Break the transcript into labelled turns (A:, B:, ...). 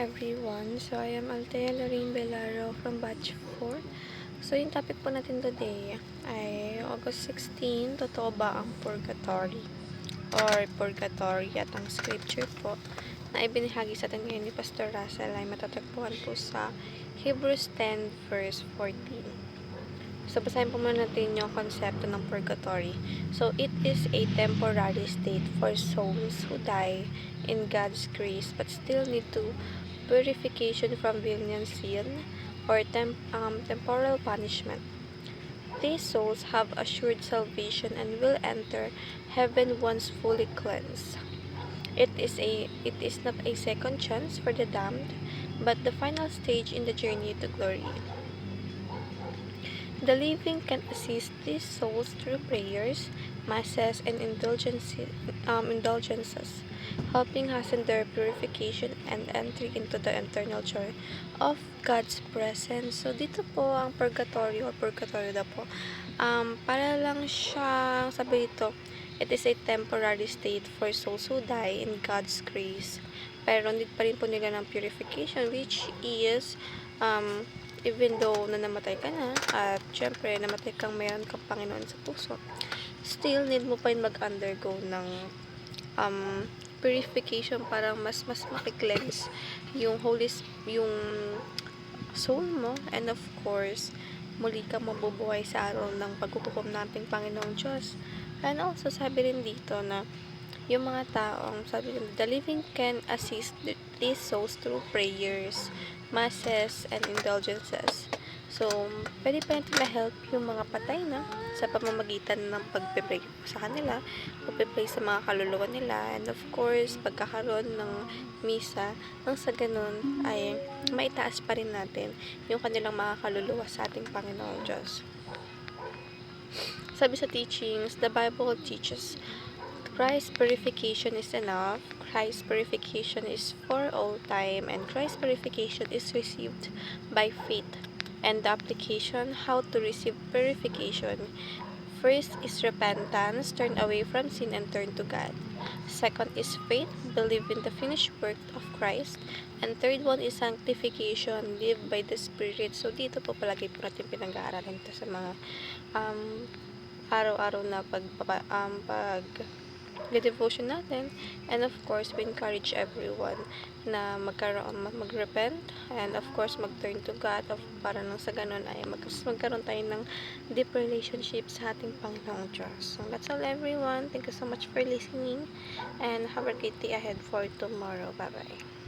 A: everyone. So, I am Althea Lorraine Belaro from Batch 4. So, yung topic po natin today ay August 16, totoo ba ang purgatory? Or purgatory at ang scripture po na ibinahagi sa atin ngayon ni Pastor Russell ay matatagpuan po sa Hebrews 10 verse 14. So, basahin po muna natin yung konsepto ng purgatory. So, it is a temporary state for souls who die in God's grace but still need to purification from venial sin or temporal punishment. These souls have assured salvation and will enter heaven once fully cleansed. It is not a second chance for the damned, but the final stage in the journey to glory. The living can assist these souls through prayers, masses, and indulgences, helping hasten their purification and entry into the eternal joy of God's presence. So, dito po ang purgatory or purgatory na po. Para lang siyang, sabi dito, it is a temporary state for souls who die in God's grace. Pero need pa rin po nila ng purification, which is, even though na namatay ka na, at syempre, namatay kang mayroon kang Panginoon sa puso, still, need mo pa rin mag-undergo ng purification para mas makikleanse yung yung soul mo, and of course, muli kang mabubuhay sa araw ng paghuhukom nating Panginoong Diyos. And also, sabi rin dito na yung mga taong, sabi rin, the living can assist these souls through prayers, masses, and indulgences. So, pwede pa natin ma-help yung mga patay na sa pamamagitan ng pagpe-pray sa kanila, pagpe-pray sa mga kaluluwa nila, and of course, pagkakaroon ng misa, nang sa ganun ay maitaas pa rin natin yung kanilang mga kaluluwa sa ating Panginoong Diyos. Sabi sa teachings, the Bible teaches Christ's purification is enough, Christ's purification is for all time, and Christ's purification is received by faith. And the application, how to receive purification. First is repentance, turn away from sin and turn to God. Second is faith, believe in the finished work of Christ. And third one is sanctification, live by the Spirit. So, dito po palagi po natin pinag-aaralan ito sa mga araw-araw na devotion natin. And of course, we encourage everyone na mag-repent and of course mag-turn to God para nang sa ganun ay magkaroon tayo ng deep relationship sa ating Panginoong Diyos. So that's all everyone. Thank you so much for listening and have a great day ahead for tomorrow. Bye bye.